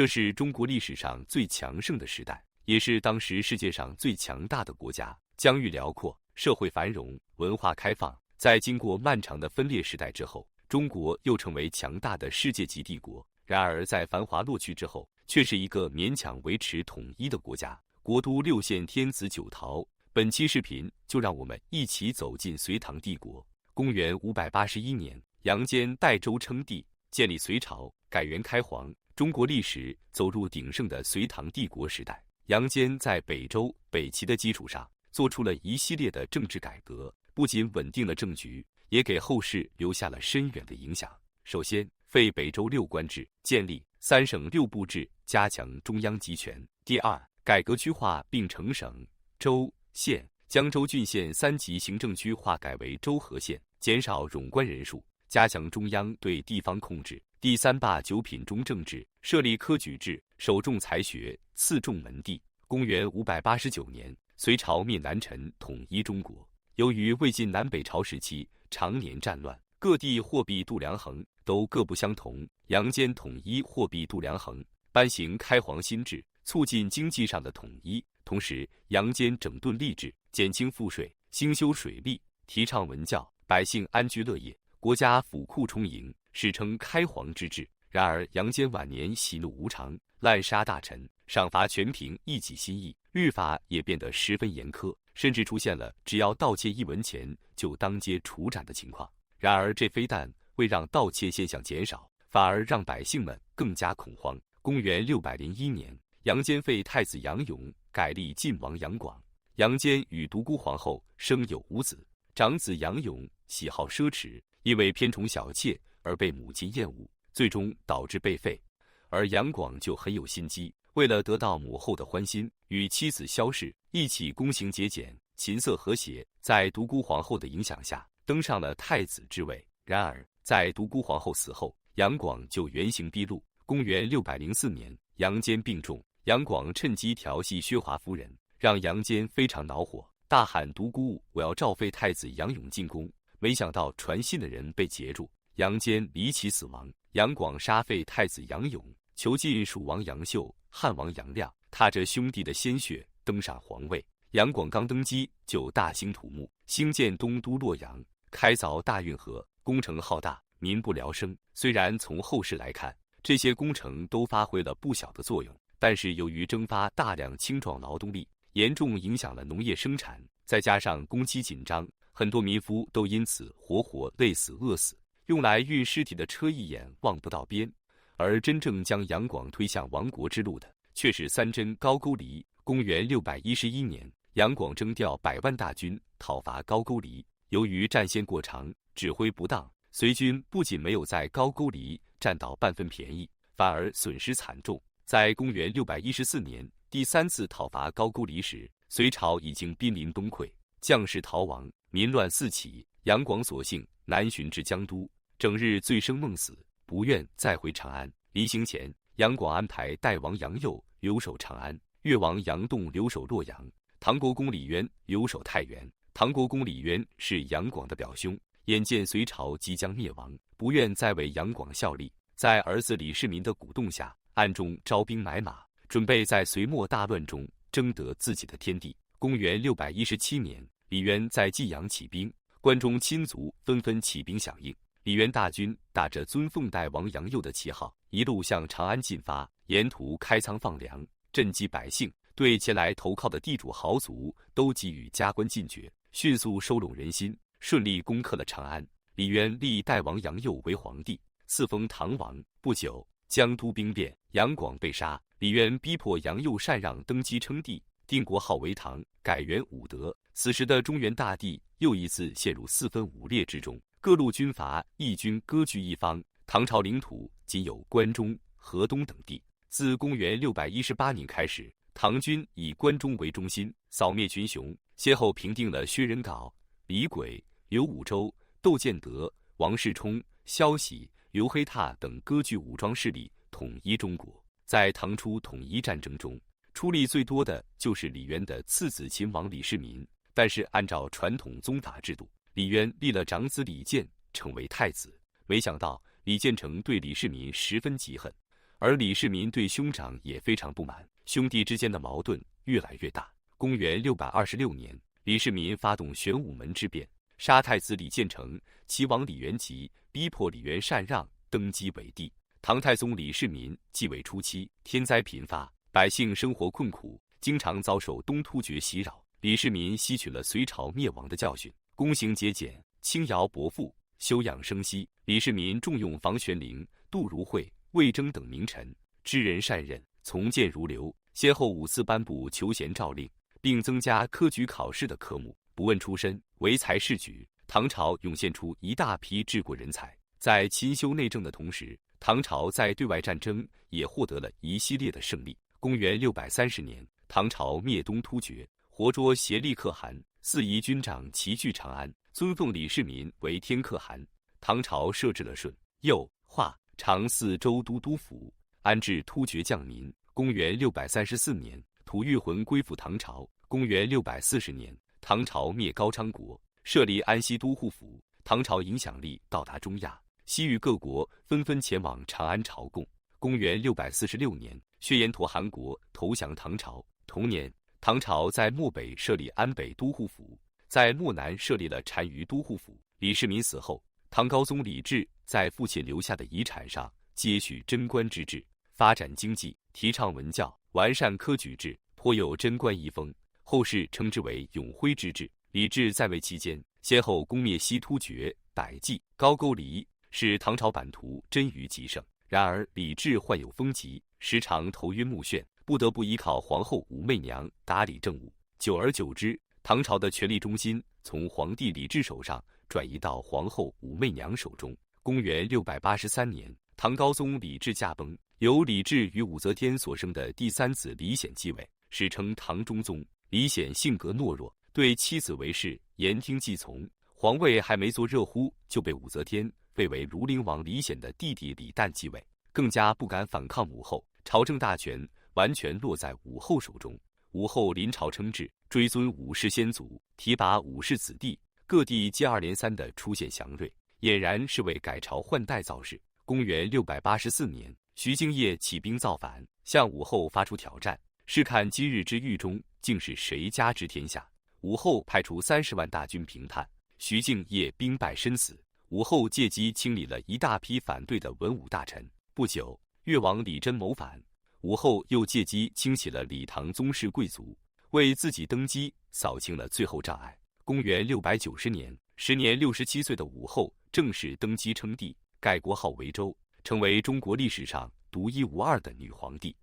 这是中国历史上最强盛的时代，也是当时世界上最强大的国家，疆域辽阔，社会繁荣，文化开放。在经过漫长的分裂时代之后，中国又成为强大的世界级帝国。然而在繁华落去之后，却是一个勉强维持统一的国家，国都6县天子9陶。本期视频就让我们一起走进隋唐帝国。公元581年，杨坚代周称帝，建立隋朝，改元开皇。中国历史走入鼎盛的隋唐帝国时代。杨坚在北周、北齐的基础上，做出了一系列的政治改革，不仅稳定了政局，也给后世留下了深远的影响。首先，废北周6官制，建立3省6部制，加强中央集权。第二，改革区划并成省、州、县，将州郡县3级行政区划改为州和县，减少冗官人数，加强中央对地方控制。第三，罢9品中正制，设立科举制，首重才学，次重门第。公元589年，隋朝灭南陈，统一中国。由于魏晋南北朝时期常年战乱，各地货币度量衡都各不相同。杨坚统一货币度量衡，颁行开皇新制，促进经济上的统一。同时，杨坚整顿吏治，减轻赋税，兴修水利，提倡文教，百姓安居乐业，国家府库充盈，史称开皇之治。然而，杨坚晚年喜怒无常，滥杀大臣，赏罚全凭一己心意，律法也变得十分严苛，甚至出现了只要盗窃1文钱就当街处斩的情况。然而，这非但未让盗窃现象减少，反而让百姓们更加恐慌。公元601年，杨坚废太子杨勇，改立晋王杨广。杨坚与独孤皇后生有5子，长子杨勇喜好奢侈，因为偏宠小妾而被母亲厌恶，最终导致被废。而杨广就很有心机，为了得到母后的欢心，与妻子萧氏一起躬行节俭，琴瑟和谐，在独孤皇后的影响下登上了太子之位。然而，在独孤皇后死后，杨广就原形毕露。公元604年，杨坚病重，杨广趁机调戏薛华夫人，让杨坚非常恼火，大喊独孤，我要召废太子杨勇进宫。没想到传信的人被截住，杨坚离奇死亡。杨广杀废太子杨勇，囚禁蜀王杨秀、汉王杨亮，踏着兄弟的鲜血登上皇位。杨广刚登基就大兴土木，兴建东都洛阳，开凿大运河，工程浩大，民不聊生。虽然从后世来看，这些工程都发挥了不小的作用，但是由于征发大量青壮劳动力，严重影响了农业生产，再加上工期紧张，很多民夫都因此活活累死饿死。用来运尸体的车一眼望不到边，而真正将杨广推向亡国之路的，却是3镇高句丽。公元611年，杨广征调100万大军讨伐高句丽，由于战线过长，指挥不当，隋军不仅没有在高句丽占到半分便宜，反而损失惨重。在公元614年第3次讨伐高句丽时，隋朝已经濒临崩溃，将士逃亡，民乱四起。杨广索性南巡至江都，整日醉生梦死，不愿再回长安。临行前，杨广安排代王杨佑留守长安，越王杨栋留守洛阳，唐国公李渊留守太原。唐国公李渊是杨广的表兄，眼见隋朝即将灭亡，不愿再为杨广效力，在儿子李世民的鼓动下，暗中招兵买马，准备在隋末大乱中争得自己的天地。公元617年，李渊在晋阳起兵，关中亲族纷纷起兵响应。李渊大军打着尊奉代王杨佑的旗号，一路向长安进发，沿途开仓放粮，赈济百姓，对前来投靠的地主豪族都给予加官进爵，迅速收拢人心，顺利攻克了长安。李渊立代王杨佑为皇帝，赐封唐王。不久，江都兵变，杨广被杀，李渊逼迫杨佑禅让登基称帝，定国号为唐，改元武德。此时的中原大地又一次陷入4分5裂之中，各路军阀义军割据一方，唐朝领土仅有关中、河东等地。自公元618年开始，唐军以关中为中心，扫灭群雄，先后平定了薛仁杲、李轨、刘武周、窦建德、王世充、萧喜、刘黑闼等割据武装势力，统一中国。在唐初统一战争中，出力最多的就是李渊的次子秦王李世民，但是按照传统宗法制度，李渊立了长子李建成为太子。没想到李建成对李世民十分嫉恨，而李世民对兄长也非常不满，兄弟之间的矛盾越来越大。公元626年，李世民发动玄武门之变，杀太子李建成，齐王李元吉逼迫李元禅让登基为帝。唐太宗李世民继位初期，天灾频发，百姓生活困苦，经常遭受东突厥袭扰。李世民吸取了隋朝灭亡的教训，躬行节俭，轻徭薄赋，休养生息。李世民重用房玄龄、杜如晦、魏征等名臣，知人善任，从谏如流，先后5次颁布求贤诏令，并增加科举考试的科目，不问出身，唯才是举。唐朝涌现出一大批治国人才。在勤修内政的同时，唐朝在对外战争也获得了一系列的胜利。公元630年，唐朝灭东突厥，活捉协力可汗，4夷军长齐聚长安，尊奉李世民为天可汗。唐朝设置了顺、右、华、长4州都督府，安置突厥将民。公元634年，吐谷浑归附唐朝。公元640年，唐朝灭高昌国，设立安西都护府。唐朝影响力到达中亚，西域各国纷纷前往长安朝贡。公元646年，薛延陀汗国投降唐朝。同年，唐朝在漠北设立安北都护府，在漠南设立了单于都护府。李世民死后，唐高宗李治在父亲留下的遗产上接续贞观之治，发展经济，提倡文教，完善科举制，颇有贞观遗风，后世称之为永徽之治。李治在位期间，先后攻灭西突厥、百济、高句丽，使唐朝版图臻于极盛。然而李治患有风疾，时常头晕目眩，不得不依靠皇后武媚娘打理政务。久而久之，唐朝的权力中心从皇帝李治手上转移到皇后武媚娘手中。公元683年，唐高宗李治驾崩，由李治与武则天所生的第3子李显继位，史称唐中宗。李显性格懦弱，对妻子韦氏言听计从，皇位还没坐热乎，就被武则天废为庐陵王李显的弟弟李旦继位，更加不敢反抗武后，朝政大权完全落在武后手中。武后临朝称制，追尊武氏先祖，提拔武氏子弟，各地接二连三地出现祥瑞，俨然是为改朝换代造势。公元684年，徐敬业起兵造反，向武后发出挑战，试看今日之狱中竟是谁家之天下。武后派出30万大军平叛，徐敬业兵败身死。武后借机清理了一大批反对的文武大臣。不久，越王李真谋反，武后又借机清洗了李唐宗室贵族，为自己登基扫清了最后障碍。公元690年，时年67岁的武后正式登基称帝，改国号为周，成为中国历史上独一无二的女皇帝。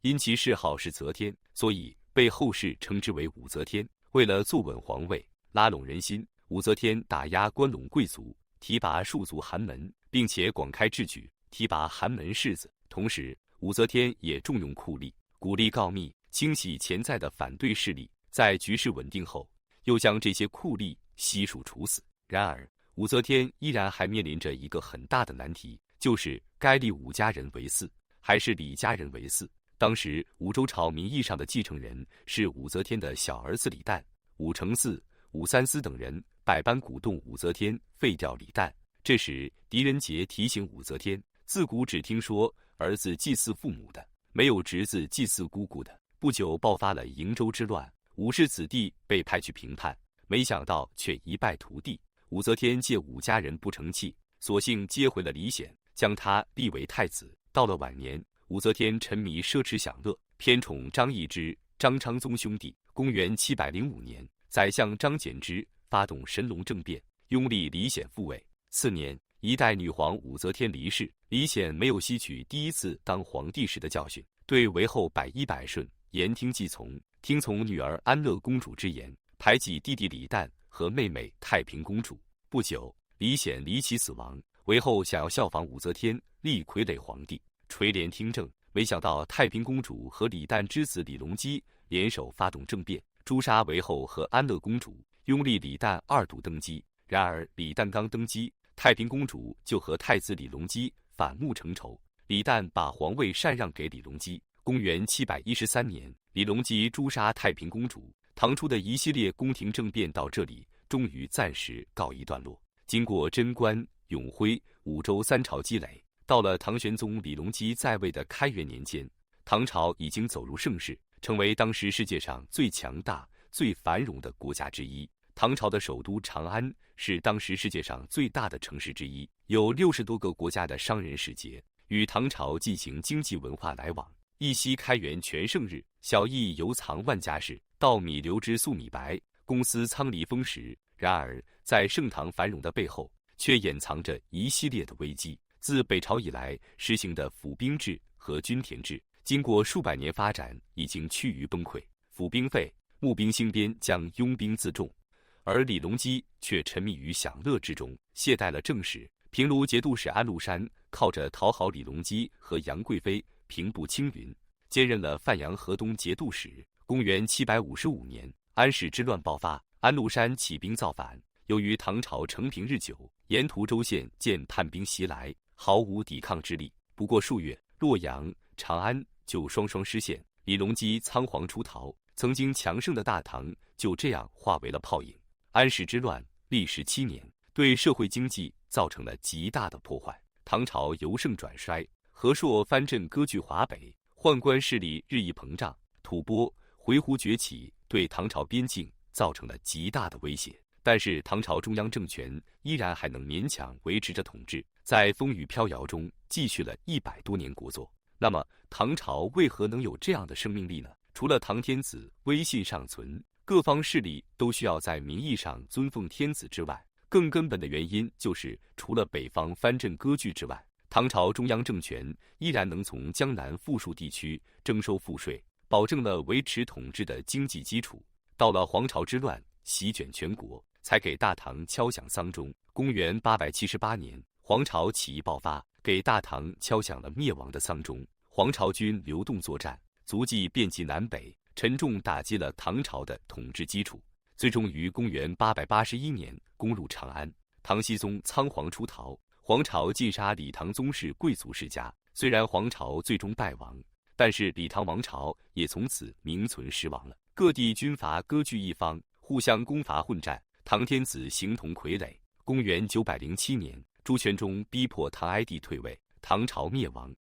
因其谥号是则天，所以被后世称之为武则天。为了坐稳皇位，拉拢人心，武则天打压关陇贵族，提拔庶族寒门，并且广开制举，提拔寒门士子。同时，武则天也重用酷吏，鼓励告密，清洗潜在的反对势力。在局势稳定后，又将这些酷吏悉数处死。然而，武则天依然还面临着一个很大的难题，就是该立武家人为嗣，还是李家人为嗣。当时武周朝名义上的继承人是武则天的小儿子李旦，武承嗣、武三思等人百般鼓动武则天废掉李旦。这时狄仁杰提醒武则天，自古只听说儿子祭祀父母的，没有侄子祭祀姑姑的。不久爆发了瀛州之乱，武氏子弟被派去平叛，没想到却一败涂地。武则天见武家人不成器，索性接回了李显，将他立为太子。到了晚年，武则天沉迷奢侈享乐，偏宠张易之、张昌宗兄弟。公元705年，宰相张柬之发动神龙政变，拥立李显复位。次年，一代女皇武则天离世，李显没有吸取第一次当皇帝时的教训，对韦后百依百顺，言听计从，听从女儿安乐公主之言，排挤弟弟李旦和妹妹太平公主。不久，李显离奇死亡，韦后想要效仿武则天立傀儡皇帝，垂帘听政，没想到太平公主和李旦之子李隆基联手发动政变，诛杀韦后和安乐公主，拥立李旦2度登基。然而李旦刚登基，太平公主就和太子李隆基反目成仇，李旦把皇位禅让给李隆基。公元713年，李隆基诛杀太平公主。唐初的一系列宫廷政变到这里终于暂时告一段落。经过贞观、永徽、武周3朝积累，到了唐玄宗李隆基在位的开元年间，唐朝已经走入盛世，成为当时世界上最强大、最繁荣的国家之一。唐朝的首都长安是当时世界上最大的城市之一，有60多个国家的商人使节与唐朝进行经济文化来往。一夕开元全盛日，小邑犹藏万家事，稻米流之粟米白，公司仓廪丰实。然而，在盛唐繁荣的背后，却掩藏着一系列的危机。自北朝以来实行的府兵制和均田制，经过数百年发展，已经趋于崩溃。府兵废，募兵兴编，将拥兵自重，而李隆基却沉迷于享乐之中，懈怠了政事。平卢节度使安禄山靠着讨好李隆基和杨贵妃，平步青云，兼任了范阳河东节度使。公元755年，安史之乱爆发，安禄山起兵造反。由于唐朝承平日久，沿途州县见叛兵袭来，毫无抵抗之力。不过数月，洛阳、长安就双双失陷。李隆基仓皇出逃，曾经强盛的大唐就这样化为了泡影。安史之乱历时7年，对社会经济造成了极大的破坏。唐朝由盛转衰，和硕藩镇割据华北，宦官势力日益膨胀，吐蕃、回鹘崛起，对唐朝边境造成了极大的威胁。但是唐朝中央政权依然还能勉强维持着统治，在风雨飘摇中继续了100多年国祚。那么唐朝为何能有这样的生命力呢？除了唐天子威信尚存，各方势力都需要在名义上尊奉天子之外，更根本的原因就是除了北方藩镇割据之外，唐朝中央政权依然能从江南富庶地区征收赋税，保证了维持统治的经济基础。到了黄巢之乱席卷全国，才给大唐敲响丧钟。公元878年，黄巢起义爆发，给大唐敲响了灭亡的丧钟。黄巢军流动作战，足迹遍及南北，沉重打击了唐朝的统治基础。最终于公元881年攻入长安。唐僖宗仓皇出逃，黄巢尽杀李唐宗室贵族世家。虽然黄巢最终败亡，但是李唐王朝也从此名存实亡了。各地军阀割据一方，互相攻伐混战，唐天子形同傀儡。公元907年，朱全忠逼迫唐哀帝退位，唐朝灭亡。